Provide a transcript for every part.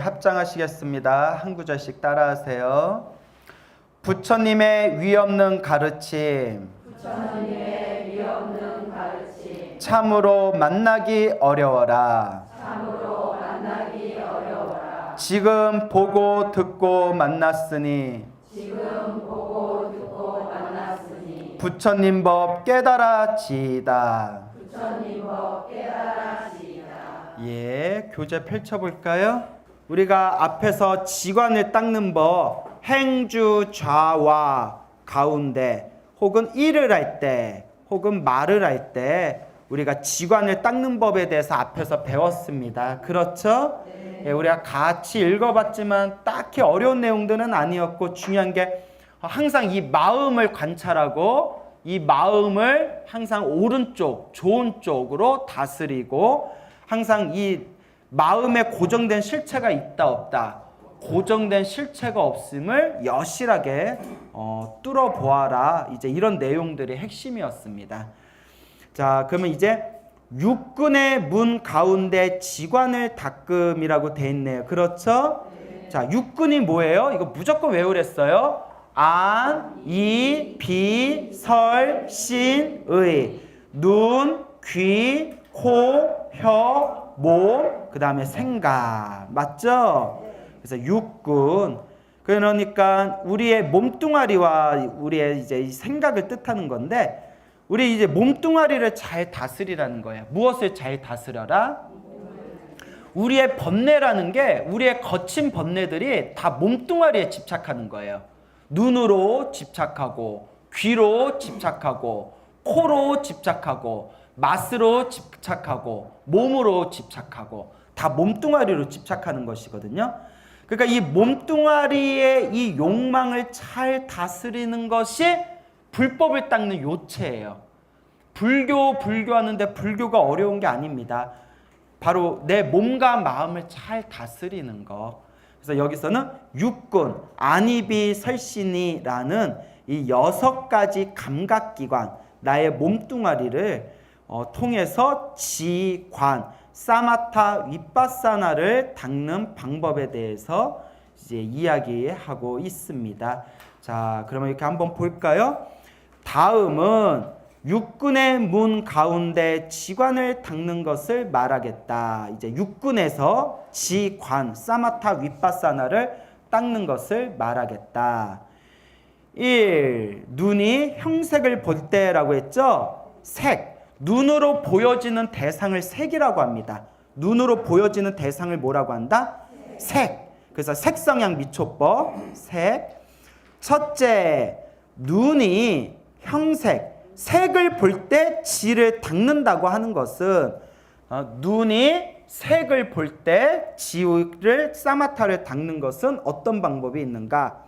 합장하시겠습니다. 한 구절씩 따라하세요. 부처님의 위없는 가르침, 참으로 만나기 어려워라. 지금 보고 듣고 만났으니 부처님 법 깨달아지이다. 예, 교재 펼쳐볼까요? 우리가 앞에서 지관을 닦는 법, 행주 좌와 가운데 혹은 일을 할 때 혹은 말을 할 때 우리가 지관을 닦는 법에 대해서 앞에서 배웠습니다. 그렇죠? 네. 예, 우리가 같이 읽어봤지만 딱히 어려운 내용들은 아니었고, 중요한 게 항상 이 마음을 관찰하고 이 마음을 항상 오른쪽, 좋은 쪽으로 다스리고, 항상 이 마음에 고정된 실체가 있다 없다, 고정된 실체가 없음을 여실하게 뚫어보아라. 이제 이런 내용들이 핵심이었습니다. 자, 그러면 이제 육군의 문 가운데 지관을 닦음이라고 돼 있네요. 그렇죠? 자, 육군이 뭐예요? 이거 무조건 외우랬어요. 안, 이, 비, 설, 신, 의. 눈, 귀, 코, 혀, 몸, 그 다음에 생각. 맞죠? 그래서 육군. 그러니까 우리의 몸뚱아리와 우리의 이제 생각을 뜻하는 건데, 우리 이제 몸뚱아리를 잘 다스리라는 거예요. 무엇을 잘 다스려라? 우리의 번뇌라는 게, 우리의 거친 번뇌들이 다 몸뚱아리에 집착하는 거예요. 눈으로 집착하고, 귀로 집착하고, 코로 집착하고, 맛으로 집착하고, 몸으로 집착하고, 다 몸뚱아리로 집착하는 것이거든요. 그러니까 이 몸뚱아리의 이 욕망을 잘 다스리는 것이 불법을 닦는 요체예요. 불교하는데 불교가 어려운 게 아닙니다. 바로 내 몸과 마음을 잘 다스리는 거. 그래서 여기서는 육군, 안이비, 설신이라는 이 6가지 감각기관, 나의 몸뚱아리를 통해서 지관, 사마타, 윗바사나를 닦는 방법에 대해서 이제 이야기하고 있습니다. 자, 그러면 이렇게 한번 볼까요? 다음은 육군의 문 가운데 지관을 닦는 것을 말하겠다. 이제 육군에서 지관, 사마타, 윗바사나를 닦는 것을 말하겠다. 1. 눈이 형색을 볼 때라고 했죠? 색. 눈으로 보여지는 대상을 색이라고 합니다. 눈으로 보여지는 대상을 뭐라고 한다? 색. 그래서 색성향 미초법, 색. 첫째, 눈이 형색, 색을 볼 때 지를 닦는다고 하는 것은, 눈이 색을 볼 때 지를, 사마타를 닦는 것은 어떤 방법이 있는가?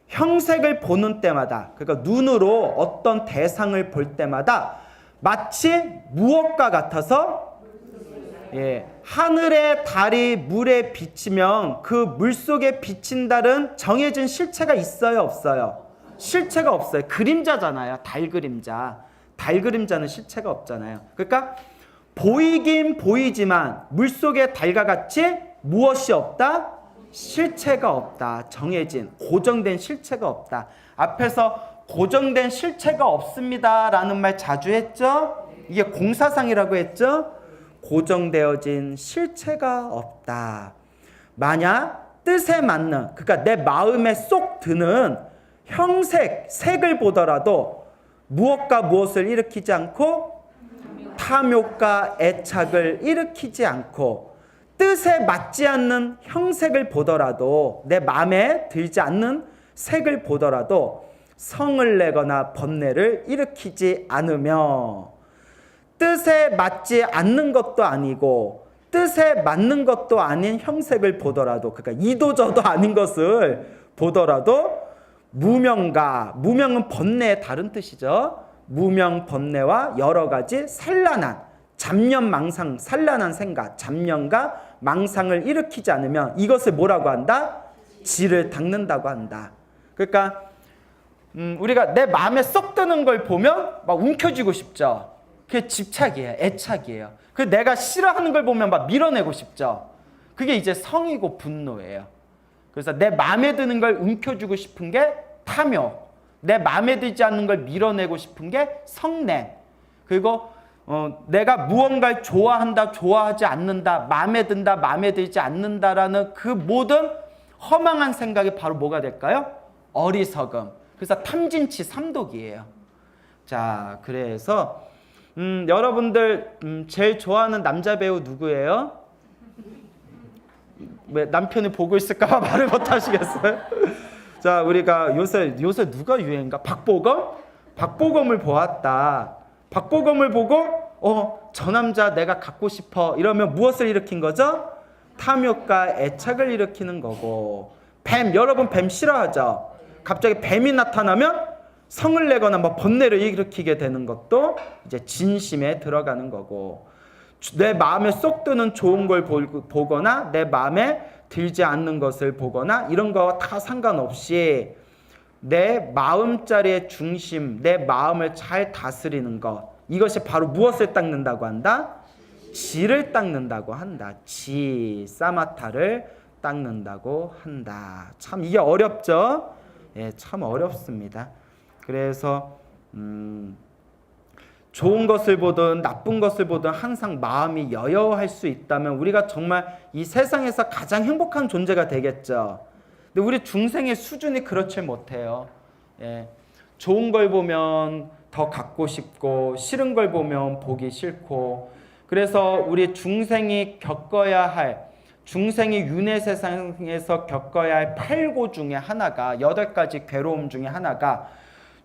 형색을 보는 때마다, 그러니까 눈으로 어떤 대상을 볼 때마다 마치 무엇과 같아서, 하늘의 달이 물에 비치면 그 물속에 비친 달은 정해진 실체가 있어요, 없어요? 실체가 없어요. 그림자잖아요. 달 그림자. 달 그림자는 실체가 없잖아요. 그러니까 보이긴 보이지만 물속의 달과 같이 무엇이 없다? 실체가 없다. 정해진, 고정된 실체가 없다. 앞에서 고정된 실체가 없습니다 라는 말 자주 했죠? 이게 공사상이라고 했죠? 고정되어진 실체가 없다. 만약 뜻에 맞는, 그러니까 내 마음에 쏙 드는 형색, 색을 보더라도 무엇과 무엇을 일으키지 않고, 탐욕과 애착을 일으키지 않고, 뜻에 맞지 않는 형색을 보더라도, 내 마음에 들지 않는 색을 보더라도 성을 내거나 번뇌를 일으키지 않으며, 뜻에 맞지 않는 것도 아니고 뜻에 맞는 것도 아닌 형색을 보더라도, 그러니까 이도저도 아닌 것을 보더라도 무명가, 무명은 번뇌의 다른 뜻이죠. 무명, 번뇌와 여러 가지 산란한 잡념, 망상, 산란한 생각, 잡념과 망상을 일으키지 않으면 이것을 뭐라고 한다? 지를 닦는다고 한다. 그러니까 우리가 내 마음에 쏙 드는 걸 보면 막 움켜쥐고 싶죠. 그게 집착이에요. 애착이에요. 그 내가 싫어하는 걸 보면 막 밀어내고 싶죠. 그게 이제 성이고 분노예요. 그래서 내 마음에 드는 걸 움켜쥐고 싶은 게 탐욕, 내 마음에 들지 않는 걸 밀어내고 싶은 게 성냄, 그리고 내가 무언가를 좋아한다, 좋아하지 않는다, 마음에 든다, 마음에 들지 않는다라는 그 모든 허망한 생각이 바로 뭐가 될까요? 어리석음. 그래서 탐진치 삼독이에요. 자, 그래서 여러분들 제일 좋아하는 남자 배우 누구예요? 왜 남편이 보고 있을까 말을 못 하시겠어요? 자, 우리가 요새 누가 유행인가? 박보검을 보았다. 박보검을 보고 저 남자 내가 갖고 싶어 이러면 무엇을 일으킨 거죠? 탐욕과 애착을 일으키는 거고. 뱀, 여러분 뱀 싫어하죠? 갑자기 뱀이 나타나면 성을 내거나 뭐 번뇌를 일으키게 되는 것도 이제 진심에 들어가는 거고. 내 마음에 쏙 드는 좋은 걸 보거나 내 마음에 들지 않는 것을 보거나 이런 거 다 상관없이 내 마음자리의 중심, 내 마음을 잘 다스리는 것, 이것이 바로 무엇을 닦는다고 한다? 지를 닦는다고 한다. 지, 사마타를 닦는다고 한다. 참 이게 어렵죠? 예, 참 어렵습니다. 그래서 좋은 것을 보든 나쁜 것을 보든 항상 마음이 여여할 수 있다면 우리가 정말 이 세상에서 가장 행복한 존재가 되겠죠. 근데 우리 중생의 수준이 그렇지 못해요. 예. 좋은 걸 보면 더 갖고 싶고 싫은 걸 보면 보기 싫고, 그래서 우리 중생이 겪어야 할, 중생이 윤회 세상에서 겪어야 할 8고 중에 하나가, 8가지 괴로움 중에 하나가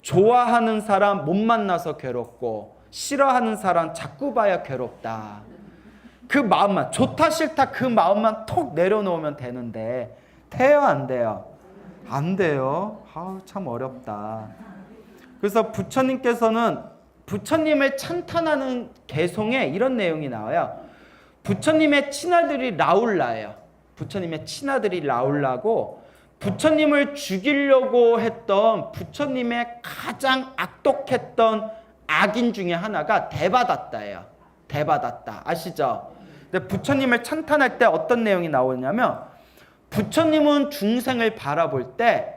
좋아하는 사람 못 만나서 괴롭고 싫어하는 사람 자꾸 봐야 괴롭다. 그 마음만, 좋다 싫다 그 마음만 톡 내려놓으면 되는데 돼요 안 돼요? 안 돼요. 참 어렵다. 그래서 부처님께서는 부처님을 찬탄하는 개송에 이런 내용이 나와요. 부처님의 친아들이 라울라예요. 부처님의 친아들이 라울라고, 부처님을 죽이려고 했던 부처님의 가장 악독했던 악인 중에 하나가 대바다타예요. 대바다타 아시죠? 근데 부처님을 찬탄할 때 어떤 내용이 나오냐면, 부처님은 중생을 바라볼 때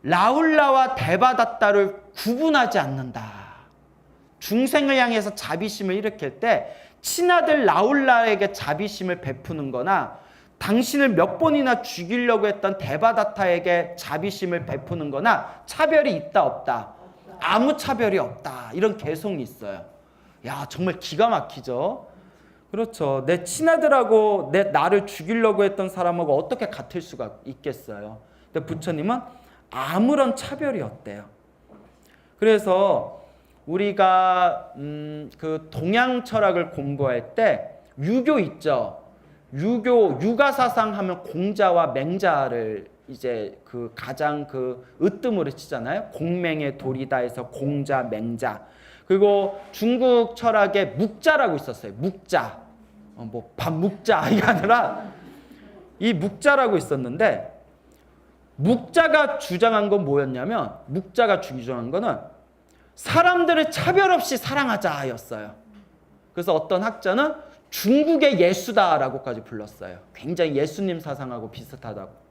라울라와 대바다타를 구분하지 않는다. 중생을 향해서 자비심을 일으킬 때 친아들 라울라에게 자비심을 베푸는 거나 당신을 몇 번이나 죽이려고 했던 대바다타에게 자비심을 베푸는 거나 차별이 있다 없다? 아무 차별이 없다. 이런 개송이 있어요. 야, 정말 기가 막히죠? 그렇죠. 내 친아들하고 나를 죽이려고 했던 사람하고 어떻게 같을 수가 있겠어요? 근데 부처님은 아무런 차별이 없대요. 그래서 우리가 그 동양 철학을 공부할 때 유교 있죠. 유가 사상 하면 공자와 맹자를 이제 그 가장 그 으뜸으로 치잖아요. 공맹의 도리다 해서 공자, 맹자. 그리고 중국 철학에 묵자라고 있었어요. 묵자. 뭐 밥 묵자 이게 아니라 이 묵자라고 있었는데, 묵자가 주장한 건 뭐였냐면, 묵자가 주장한 거는 사람들을 차별 없이 사랑하자였어요. 그래서 어떤 학자는 중국의 예수다라고까지 불렀어요. 굉장히 예수님 사상하고 비슷하다고.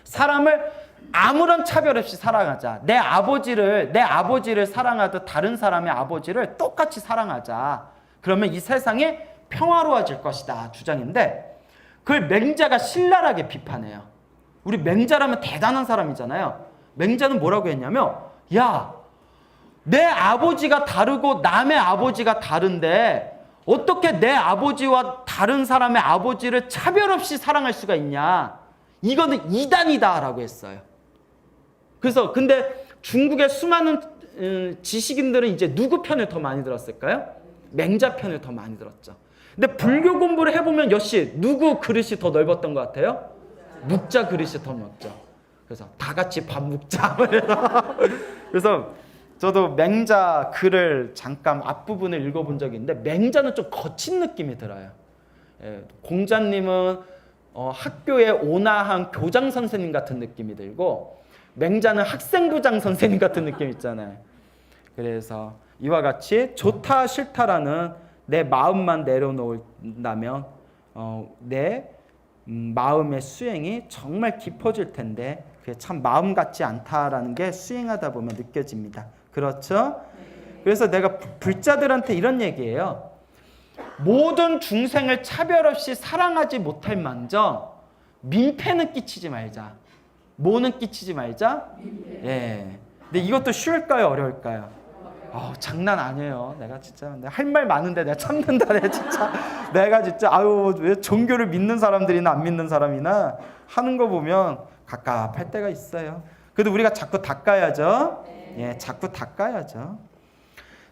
사람을 아무런 차별 없이 사랑하자. 내 아버지를 사랑하듯 다른 사람의 아버지를 똑같이 사랑하자. 그러면 이 세상이 평화로워질 것이다 주장인데, 그걸 맹자가 신랄하게 비판해요. 우리 맹자라면 대단한 사람이잖아요. 맹자는 뭐라고 했냐면, 야, 내 아버지가 다르고 남의 아버지가 다른데 어떻게 내 아버지와 다른 사람의 아버지를 차별 없이 사랑할 수가 있냐? 이거는 이단이다 라고 했어요. 그래서 근데 중국의 수많은 지식인들은 이제 누구 편을 더 많이 들었을까요? 맹자 편을 더 많이 들었죠. 근데 불교 공부를 해보면 역시 누구 그릇이 더 넓었던 것 같아요? 묵자 그릇이 더 넓죠. 그래서 다 같이 밥 묵자. 그래서 저도 맹자 글을 잠깐 앞부분을 읽어본 적이 있는데, 맹자는 좀 거친 느낌이 들어요. 예, 공자님은 학교에 온화한 교장 선생님 같은 느낌이 들고, 맹자는 학생부장 선생님 같은 느낌 있잖아요. 그래서 이와 같이 좋다 싫다라는 내 마음만 내려놓는다면 내 마음의 수행이 정말 깊어질 텐데 그게 참 마음 같지 않다라는 게 수행하다 보면 느껴집니다. 그렇죠? 그래서 내가 불자들한테 이런 얘기예요. 모든 중생을 차별 없이 사랑하지 못할 망정 민폐는 끼치지 말자. 뭐는 끼치지 말자? 예. 근데 이것도 쉬울까요? 어려울까요? 장난 아니에요. 내가 진짜 할 말 많은데 내가 참는다. 내가 진짜 왜 종교를 믿는 사람들이나 안 믿는 사람이나 하는 거 보면 갑갑할 때가 있어요. 그래도 우리가 자꾸 닦아야죠. 예, 자꾸 닦아야죠.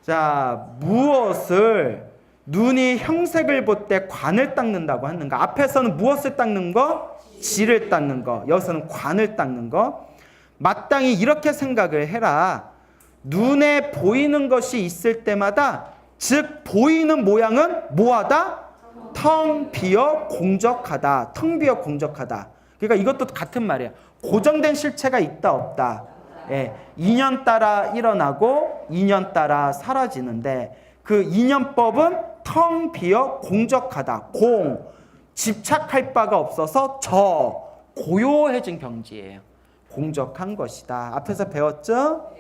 자, 무엇을 눈이 형색을 볼 때 관을 닦는다고 하는가? 앞에서는 무엇을 닦는 거? 질을 닦는 거. 여기서는 관을 닦는 거. 마땅히 이렇게 생각을 해라. 눈에 보이는 것이 있을 때마다 즉 보이는 모양은 뭐하다? 텅 비어 공적하다. 텅 비어 공적하다. 그러니까 이것도 같은 말이에요. 고정된 실체가 있다 없다. 예, 인연 따라 일어나고 인연 따라 사라지는데 그 인연법은 텅 비어 공적하다. 집착할 바가 없어서 고요해진 경지예요. 공적한 것이다. 앞에서 배웠죠?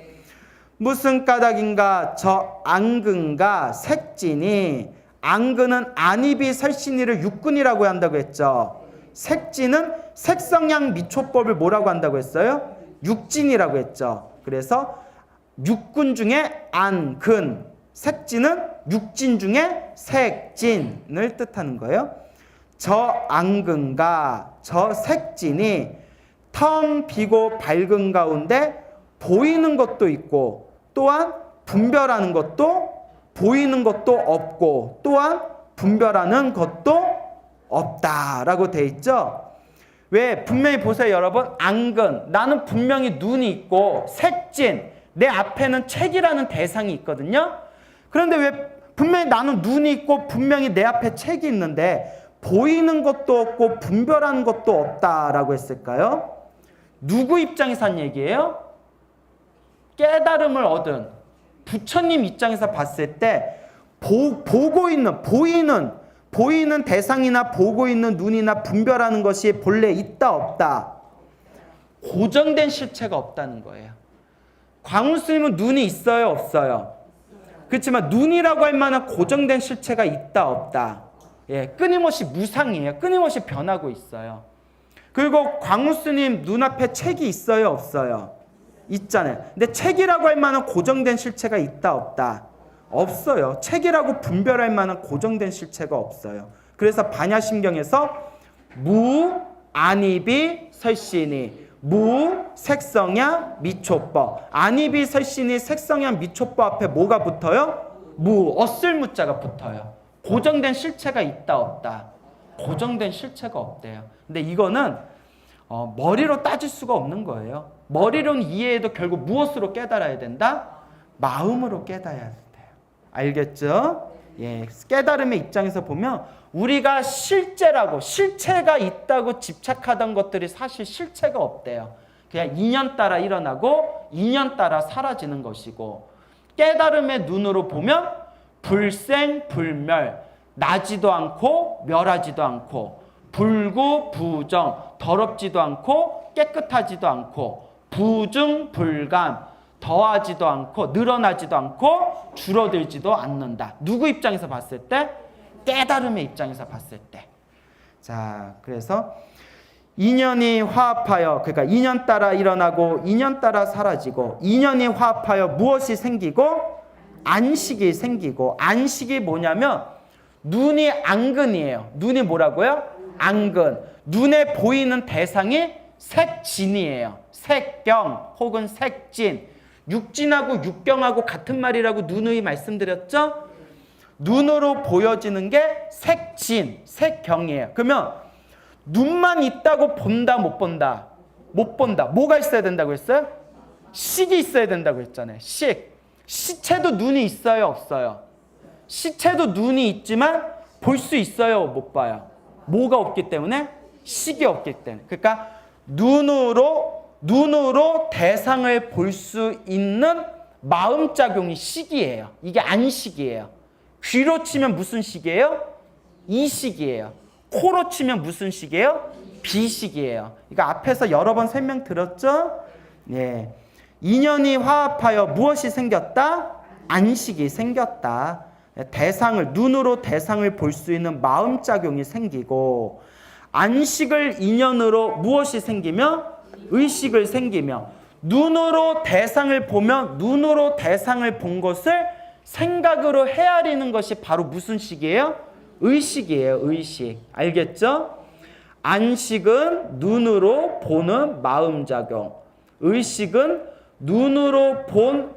무슨 까닭인가? 저 앙근과 색진이, 앙근은 안입이 설신이를 육근이라고 한다고 했죠. 색진은 색성양 미초법을 뭐라고 한다고 했어요? 육진이라고 했죠. 그래서 육군 중에 안근, 색진은 육진 중에 색진을 뜻하는 거예요. 저 앙근과 저 색진이 텅 비고 밝은 가운데 보이는 것도 있고 또한 분별하는 것도 보이는 것도 없고 또한 분별하는 것도 없다라고 돼 있죠. 왜? 분명히 보세요 여러분. 앙근, 나는 분명히 눈이 있고 색진, 내 앞에는 책이라는 대상이 있거든요. 그런데 왜 분명히 나는 눈이 있고 분명히 내 앞에 책이 있는데 보이는 것도 없고 분별하는 것도 없다라고 했을까요? 누구 입장에서 한 얘기예요? 깨달음을 얻은 부처님 입장에서 봤을 때 보이는 대상이나 보고 있는 눈이나 분별하는 것이 본래 있다 없다. 고정된 실체가 없다는 거예요. 광운스님은 눈이 있어요 없어요? 그렇지만 눈이라고 할 만한 고정된 실체가 있다 없다. 예, 끊임없이 무상이에요. 끊임없이 변하고 있어요. 그리고 광운스님 눈앞에 책이 있어요 없어요? 있잖아요. 근데 책이라고 할 만한 고정된 실체가 있다 없다? 없어요. 책이라고 분별할 만한 고정된 실체가 없어요. 그래서 반야심경에서 무 안입이 설신이 무 색성야 미초법. 안입이 설신이 색성야 미초법 앞에 뭐가 붙어요? 무 없을 무자가 붙어요. 고정된 실체가 있다 없다? 고정된 실체가 없대요. 근데 이거는 머리로 따질 수가 없는 거예요. 머리로는 이해해도 결국 무엇으로 깨달아야 된다? 마음으로 깨달아야 돼요. 알겠죠? 예, 깨달음의 입장에서 보면 우리가 실체가 있다고 집착하던 것들이 사실 실체가 없대요. 그냥 인연 따라 일어나고 인연 따라 사라지는 것이고, 깨달음의 눈으로 보면 불생불멸, 나지도 않고 멸하지도 않고, 불구부정, 더럽지도 않고 깨끗하지도 않고, 부중불감, 더하지도 않고 늘어나지도 않고 줄어들지도 않는다. 누구 입장에서 봤을 때? 깨달음의 입장에서 봤을 때. 자, 그래서 인연이 화합하여, 그러니까 인연 따라 일어나고 인연 따라 사라지고, 인연이 화합하여 무엇이 생기고? 안식이 생기고. 안식이 뭐냐면 눈이 앙근이에요. 눈이 뭐라고요? 앙근. 눈에 보이는 대상이 색진이에요. 색경 혹은 색진. 육진하고 육경하고 같은 말이라고 누누이 말씀드렸죠? 눈으로 보여지는 게 색진, 색경이에요. 그러면 눈만 있다고 본다, 못 본다? 못 본다. 뭐가 있어야 된다고 했어요? 식이 있어야 된다고 했잖아요. 식. 시체도 눈이 있어요, 없어요? 시체도 눈이 있지만 볼 수 있어요, 못 봐요? 뭐가 없기 때문에? 식이 없기 때문에. 그러니까 눈으로 대상을 볼 수 있는 마음작용이 식이에요. 이게 안식이에요. 귀로 치면 무슨 식이에요? 이식이에요. 코로 치면 무슨 식이에요? 비식이에요. 이거 앞에서 여러 번 설명 들었죠? 예. 인연이 화합하여 무엇이 생겼다? 안식이 생겼다. 대상을, 눈으로 대상을 볼 수 있는 마음작용이 생기고, 안식을 인연으로 무엇이 생기며? 의식을 생기며, 눈으로 대상을 보면 눈으로 대상을 본 것을 생각으로 헤아리는 것이 바로 무슨 식이에요? 의식이에요. 의식. 알겠죠? 안식은 눈으로 보는 마음작용, 의식은 눈으로 본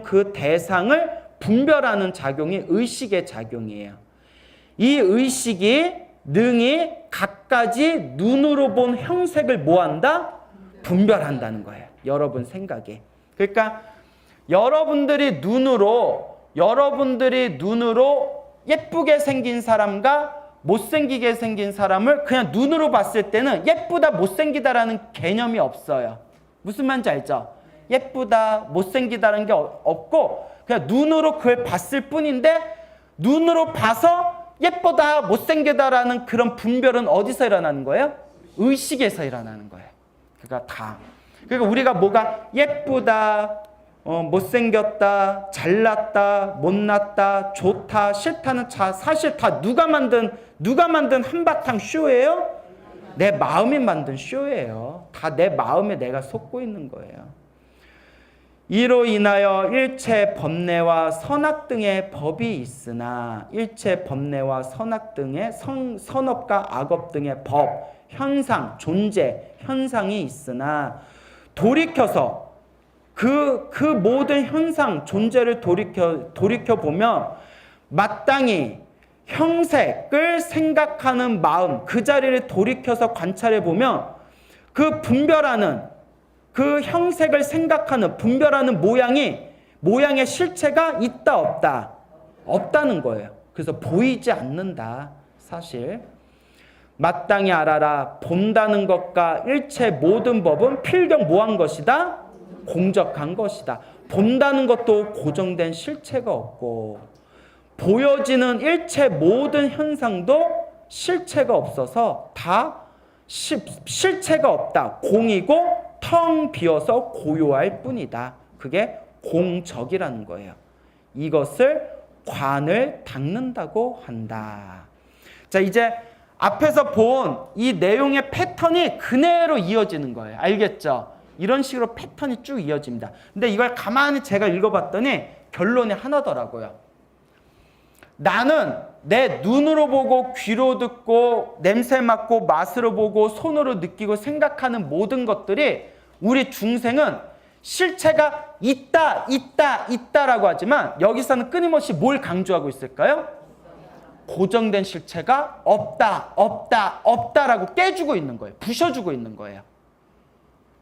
그 대상을 분별하는 작용이 의식의 작용이에요. 이 의식이 능히 갖가지 눈으로 본 형색을 뭐한다? 분별한다는 거예요. 여러분 생각에. 그러니까 여러분들이 눈으로 예쁘게 생긴 사람과 못생기게 생긴 사람을 그냥 눈으로 봤을 때는 예쁘다 못생기다라는 개념이 없어요. 무슨 말인지 알죠? 예쁘다 못생기다라는 게 없고 그냥 눈으로 그걸 봤을 뿐인데, 눈으로 봐서 예쁘다 못생기다라는 그런 분별은 어디서 일어나는 거예요? 의식에서 일어나는 거예요. 그러니까 우리가 뭐가 예쁘다, 못생겼다, 잘났다, 못났다, 좋다, 싫다는 사실 다 누가 만든 한바탕 쇼예요? 내 마음이 만든 쇼예요. 다 내 마음에 내가 속고 있는 거예요. 이로 인하여 일체 법례와 선악 등의 법이 있으나, 일체 법례와 선악 등의 선업과 악업 등의 법, 현상, 존재, 현상이 있으나 돌이켜서 그 모든 현상, 존재를 돌이켜보면 마땅히 형색을 생각하는 마음, 그 자리를 돌이켜서 관찰해보면 그 분별하는, 그 형색을 생각하는, 분별하는 모양의 실체가 있다 없다? 없다는 거예요. 그래서 보이지 않는다. 사실 마땅히 알아라. 본다는 것과 일체 모든 법은 필경 뭐한 것이다? 공적한 것이다. 본다는 것도 고정된 실체가 없고, 보여지는 일체 모든 현상도 실체가 없어서 다 실체가 없다. 공이고 텅 비어서 고요할 뿐이다. 그게 공적이라는 거예요. 이것을 관을 닦는다고 한다. 자, 이제 앞에서 본 이 내용의 패턴이 그대로 이어지는 거예요. 알겠죠? 이런 식으로 패턴이 쭉 이어집니다. 근데 이걸 가만히 제가 읽어봤더니 결론이 하나더라고요. 나는 내 눈으로 보고 귀로 듣고 냄새 맡고 맛으로 보고 손으로 느끼고 생각하는 모든 것들이, 우리 중생은 실체가 있다라고 하지만 여기서는 끊임없이 뭘 강조하고 있을까요? 고정된 실체가 없다라고 깨주고 있는 거예요. 부셔주고 있는 거예요.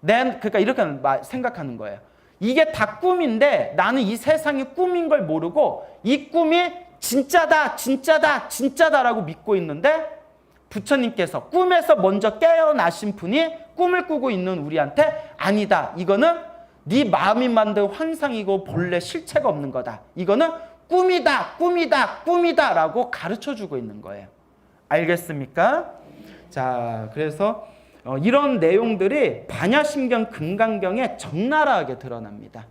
그러니까 이렇게 생각하는 거예요. 이게 다 꿈인데 나는 이 세상이 꿈인 걸 모르고 이 꿈이 진짜다라고 믿고 있는데, 부처님께서 꿈에서 먼저 깨어나신 분이 꿈을 꾸고 있는 우리한테 아니다, 이거는 네 마음이 만든 환상이고 본래 실체가 없는 거다, 이거는 꿈이다 라고 가르쳐주고 있는 거예요. 알겠습니까? 자, 그래서 이런 내용들이 반야심경 금강경에 적나라하게 드러납니다.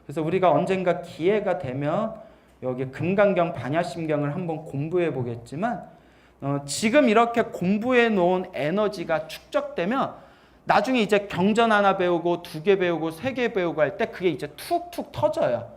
그래서 우리가 언젠가 기회가 되면 여기 금강경 반야심경을 한번 공부해 보겠지만, 지금 이렇게 공부해 놓은 에너지가 축적되면 나중에 이제 경전 하나 배우고 2개 배우고 3개 배우고 할 때 그게 이제 툭툭 터져요.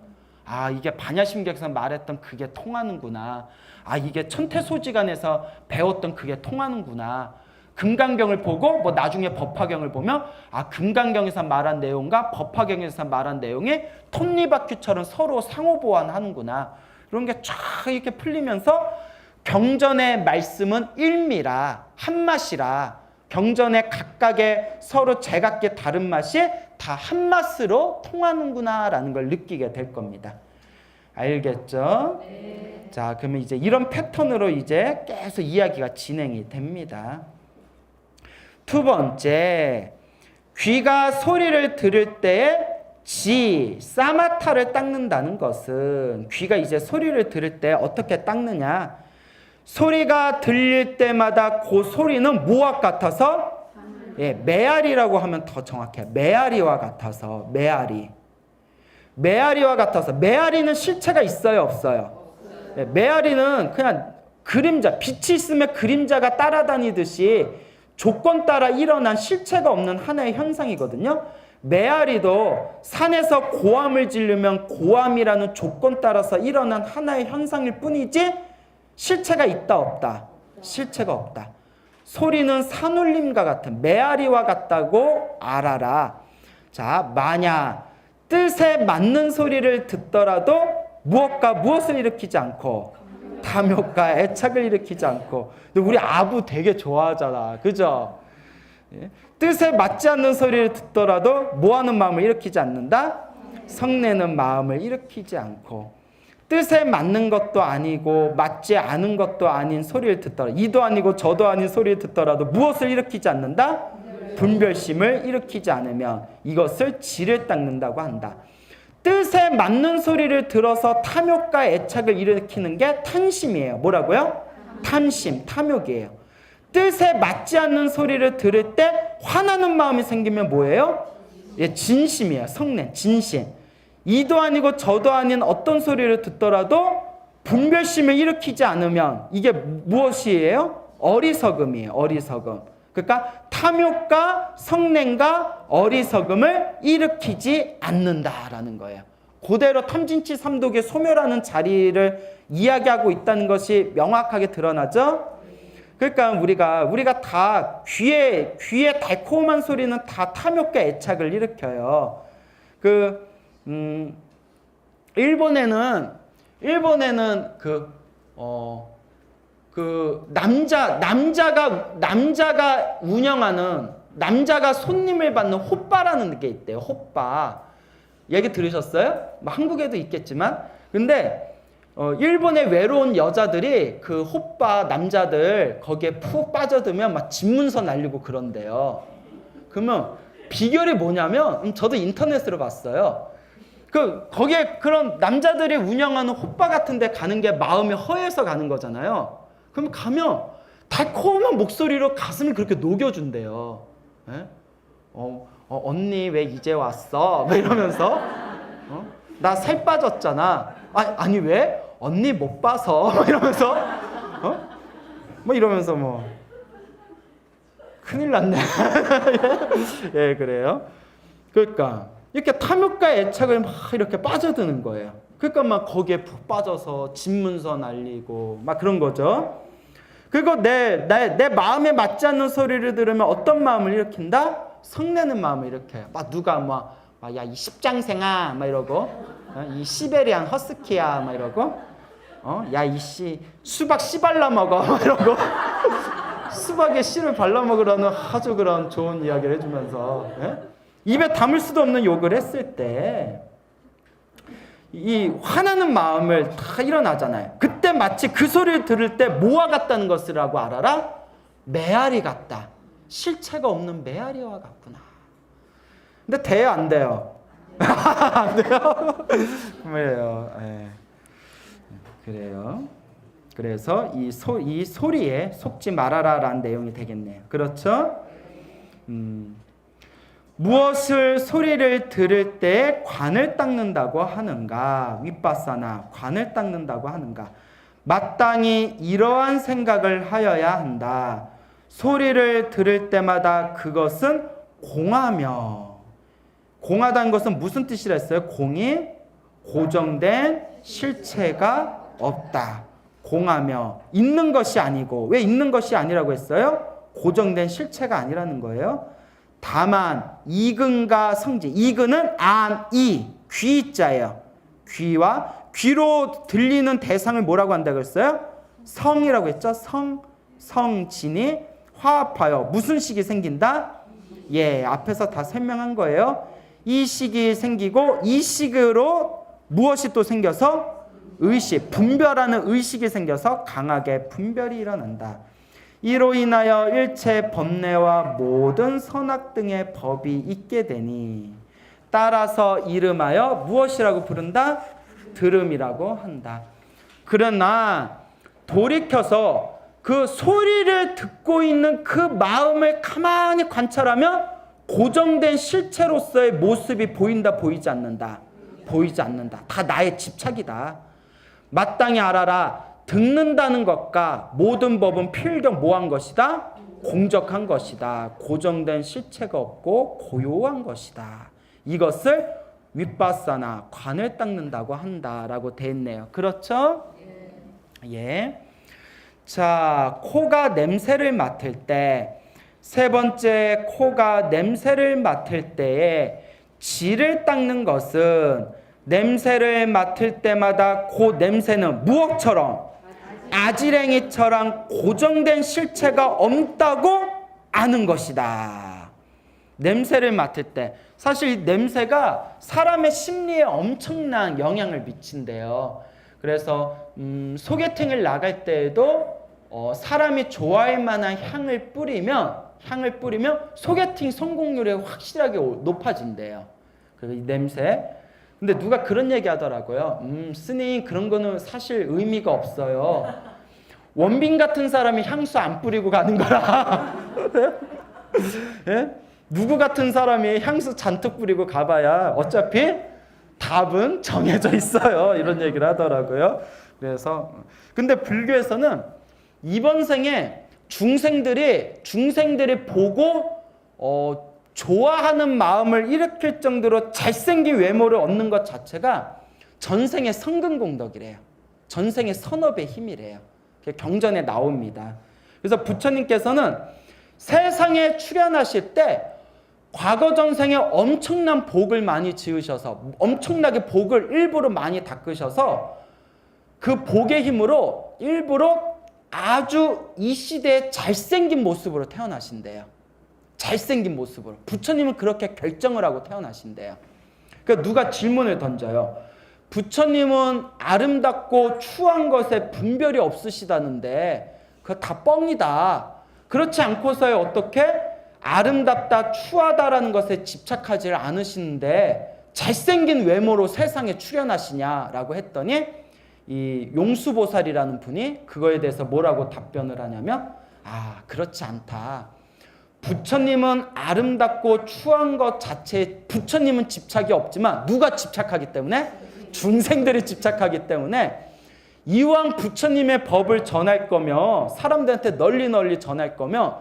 아, 이게 반야심경에서 말했던 그게 통하는구나. 아, 이게 천태소지간에서 배웠던 그게 통하는구나. 금강경을 보고 뭐 나중에 법화경을 보면 아, 금강경에서 말한 내용과 법화경에서 말한 내용이 톱니바퀴처럼 서로 상호보완하는구나. 이런 게 쫙 이렇게 풀리면서 경전의 말씀은 일미라, 한맛이라, 경전의 각각의 서로 제각기 다른 맛이 다 한맛으로 통하는구나라는 걸 느끼게 될 겁니다. 알겠죠? 네. 자, 그러면 이제 이런 패턴으로 이제 계속 이야기가 진행이 됩니다. 두 번째, 귀가 소리를 들을 때에 사마타를 닦는다는 것은, 귀가 이제 소리를 들을 때 어떻게 닦느냐? 소리가 들릴 때마다 그 소리는 무엇 같아서? 예, 메아리라고 하면 더 정확해요. 메아리와 같아서. 메아리와 같아서. 메아리는 실체가 있어요, 없어요? 예, 메아리는 그냥 그림자, 빛이 있으면 그림자가 따라다니듯이 조건 따라 일어난 실체가 없는 하나의 현상이거든요. 메아리도 산에서 고함을 지르면 고함이라는 조건 따라서 일어난 하나의 현상일 뿐이지 실체가 있다 없다? 실체가 없다. 소리는 산울림과 같은 메아리와 같다고 알아라. 자, 만약 뜻에 맞는 소리를 듣더라도 무엇을 일으키지 않고 탐욕과 애착을 일으키지 않고. 근데 우리 아부 되게 좋아하잖아. 그죠? 예? 뜻에 맞지 않는 소리를 듣더라도 뭐하는 마음을 일으키지 않는다? 성내는 마음을 일으키지 않고. 뜻에 맞는 것도 아니고 맞지 않은 것도 아닌 소리를 듣더라도, 이도 아니고 저도 아닌 소리를 듣더라도 무엇을 일으키지 않는다? 분별심을 일으키지 않으면 이것을 지를 닦는다고 한다. 뜻에 맞는 소리를 들어서 탐욕과 애착을 일으키는 게 탐심이에요. 뭐라고요? 탐심, 탐욕이에요. 뜻에 맞지 않는 소리를 들을 때 화나는 마음이 생기면 뭐예요? 예, 진심이에요. 성냄, 진심. 이도 아니고 저도 아닌 어떤 소리를 듣더라도 분별심을 일으키지 않으면 이게 무엇이에요? 어리석음이에요. 어리석음. 그러니까 탐욕과 성냄과 어리석음을 일으키지 않는다라는 거예요. 그대로 탐진치 삼독의 소멸하는 자리를 이야기하고 있다는 것이 명확하게 드러나죠. 그러니까 우리가 다 귀에 달콤한 소리는 다 탐욕과 애착을 일으켜요. 일본에는 남자가 운영하는, 남자가 손님을 받는 호빠라는 게 있대요. 호빠. 얘기 들으셨어요? 뭐 한국에도 있겠지만. 근데 일본의 외로운 여자들이 그 호빠 남자들 거기에 푹 빠져들면 막 집문서 날리고 그런대요. 그러면 비결이 뭐냐면, 저도 인터넷으로 봤어요. 거기에 그런 남자들이 운영하는 호빠 같은 데 가는 게 마음이 허해서 가는 거잖아요. 그럼 가면 달콤한 목소리로 가슴을 그렇게 녹여준대요. 예? 언니 왜 이제 왔어? 뭐 이러면서 나 살 빠졌잖아. 아니 왜? 언니 못 봐서. 뭐 이러면서 뭐 이러면서 뭐 큰일 났네. 예, 그래요. 그러니까 이렇게 탐욕과 애착을 막 이렇게 빠져드는 거예요. 그러니까 막 거기에 푹 빠져서 집문서 날리고 막 그런 거죠. 그리고 내 마음에 맞지 않는 소리를 들으면 어떤 마음을 일으킨다? 성내는 마음을 일으켜요. 막 누가 야, 이 십장생아 막 이러고, 이 시베리안 허스키야 막 이러고, 야, 이씨 수박 씨 발라 먹어 막 이러고 수박에 씨를 발라 먹으라는 아주 그런 좋은 이야기를 해주면서, 예? 입에 담을 수도 없는 욕을 했을 때 이 화나는 마음을 다 일어나잖아요. 그때 마치 그 소리를 들을 때 뭐와 같다는 것을 하고 알아라? 메아리 같다. 실체가 없는 메아리와 같구나. 근데 돼요, 안 돼요? 안 돼요? 그래요. 네. 그래요. 그래서 이 소리에 속지 말아라라는 내용이 되겠네요. 그렇죠? 무엇을 소리를 들을 때 관을 닦는다고 하는가? 윗바사나 관을 닦는다고 하는가? 마땅히 이러한 생각을 하여야 한다. 소리를 들을 때마다 그것은 공하며, 공하다는 것은 무슨 뜻이라 했어요? 공이 고정된 실체가 없다. 공하며 있는 것이 아니고, 왜 있는 것이 아니라고 했어요? 고정된 실체가 아니라는 거예요. 다만 이근과 성지, 이근은 귀자예요. 귀로 들리는 대상을 뭐라고 한다고 했어요? 성이라고 했죠. 성진이 화합하여 무슨 식이 생긴다? 예, 앞에서 다 설명한 거예요. 이 식이 생기고 이 식으로 무엇이 또 생겨서? 의식, 분별하는 의식이 생겨서 강하게 분별이 일어난다. 이로 인하여 일체 법례와 모든 선악 등의 법이 있게 되니 따라서 이름하여 무엇이라고 부른다? 들음이라고 한다. 그러나 돌이켜서 그 소리를 듣고 있는 그 마음을 가만히 관찰하면 고정된 실체로서의 모습이 보인다, 보이지 않는다? 보이지 않는다. 다 나의 집착이다. 마땅히 알아라. 듣는다는 것과 모든 법은 필경 뭐한 것이다? 공적한 것이다. 고정된 실체가 없고 고요한 것이다. 이것을 윗바사나 관을 닦는다고 한다라고 돼 있네요. 그렇죠? 예. 자, 코가 냄새를 맡을 때, 세 번째, 코가 냄새를 맡을 때에 지를 닦는 것은 냄새를 맡을 때마다 그 냄새는 무엇처럼? 아지랭이처럼 고정된 실체가 없다고 아는 것이다. 냄새를 맡을 때, 사실 이 냄새가 사람의 심리에 엄청난 영향을 미친대요. 그래서 소개팅을 나갈 때에도 사람이 좋아할 만한 향을 뿌리면 소개팅 성공률이 확실하게 높아진대요. 그래서 이 냄새. 근데 누가 그런 얘기 하더라고요. 스님, 그런 거는 사실 의미가 없어요. 원빈 같은 사람이 향수 안 뿌리고 가는 거라. 예? 누구 같은 사람이 향수 잔뜩 뿌리고 가봐야 어차피 답은 정해져 있어요. 이런 얘기를 하더라고요. 그래서 근데 불교에서는 이번 생에 중생들이 보고 좋아하는 마음을 일으킬 정도로 잘생긴 외모를 얻는 것 자체가 전생의 성근공덕이래요. 전생의 선업의 힘이래요. 경전에 나옵니다. 그래서 부처님께서는 세상에 출현하실 때 과거 전생에 엄청난 복을 많이 지으셔서 엄청나게 복을 일부러 많이 닦으셔서 그 복의 힘으로 일부러 아주 이 시대에 잘생긴 모습으로 태어나신대요. 잘생긴 모습으로. 부처님은 그렇게 결정을 하고 태어나신대요. 그러니까 누가 질문을 던져요. 부처님은 아름답고 추한 것에 분별이 없으시다는데 그거 다 뻥이다. 그렇지 않고서야 어떻게 아름답다, 추하다라는 것에 집착하지 않으시는데 잘생긴 외모로 세상에 출현하시냐라고 했더니 이 용수보살이라는 분이 그거에 대해서 뭐라고 답변을 하냐면 그렇지 않다. 부처님은 아름답고 추한 것 자체에 부처님은 집착이 없지만 누가 집착하기 때문에? 중생들이 집착하기 때문에 이왕 부처님의 법을 전할 거면 사람들한테 널리 전할 거면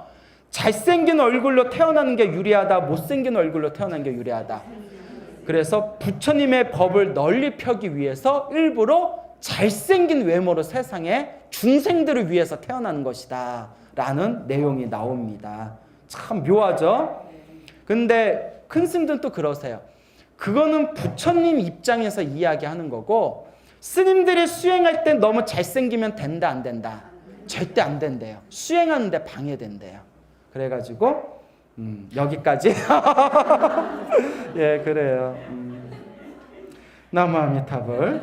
잘생긴 얼굴로 태어나는 게 유리하다, 못생긴 얼굴로 태어나는 게 유리하다. 그래서 부처님의 법을 널리 펴기 위해서 일부러 잘생긴 외모로 세상에 중생들을 위해서 태어나는 것이다 라는 내용이 나옵니다. 참 묘하죠? 근데 큰 스님들은 또 그러세요. 그거는 부처님 입장에서 이야기하는 거고 스님들이 수행할 때 너무 잘생기면 된다 안 된다? 절대 안 된대요. 수행하는데 방해된대요. 그래가지고 여기까지. 예, 그래요. 나무아미타불.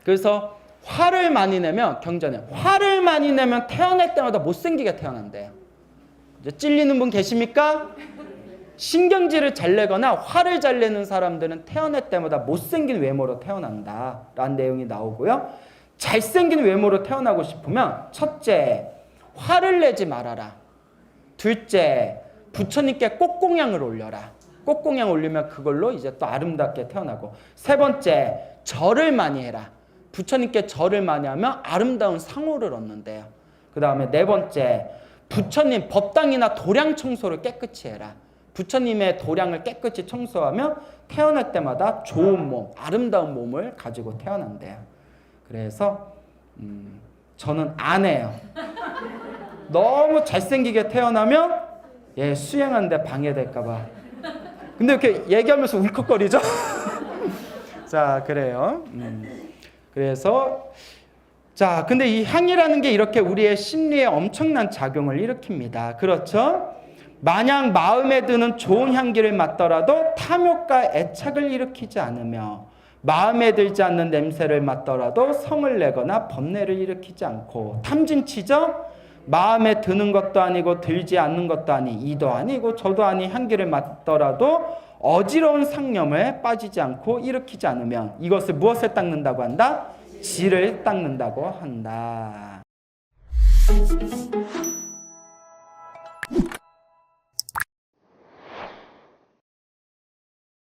그래서 화를 많이 내면 경전에 화를 많이 내면 태어날 때마다 못생기게 태어난대요. 이제 찔리는 분 계십니까? 신경질을 잘 내거나 화를 잘 내는 사람들은 태어날 때마다 못생긴 외모로 태어난다라는 내용이 나오고요. 잘생긴 외모로 태어나고 싶으면 첫째, 화를 내지 말아라. 둘째, 부처님께 꽃공양을 올려라. 꽃공양 올리면 그걸로 이제 또 아름답게 태어나고. 세 번째, 절을 많이 해라. 부처님께 절을 많이 하면 아름다운 상호를 얻는데요. 그 다음에 네 번째, 부처님 법당이나 도량 청소를 깨끗이 해라. 부처님의 도량을 깨끗이 청소하면 태어날 때마다 좋은 몸, 아름다운 몸을 가지고 태어난대요. 그래서 저는 안 해요. 너무 잘생기게 태어나면 수행하는데 방해될까 봐. 근데 이렇게 얘기하면서 울컥거리죠? 자, 그래요. 그래서 자, 근데 이 향이라는 게 이렇게 우리의 심리에 엄청난 작용을 일으킵니다. 그렇죠? 만약 마음에 드는 좋은 향기를 맡더라도 탐욕과 애착을 일으키지 않으며 마음에 들지 않는 냄새를 맡더라도 성을 내거나 번뇌를 일으키지 않고 탐진치죠? 마음에 드는 것도 아니고 들지 않는 것도 아니 이도 아니고 저도 아니 향기를 맡더라도 어지러운 상념에 빠지지 않고 일으키지 않으면 이것을 무엇을 닦는다고 한다? 지를 닦는다고 한다.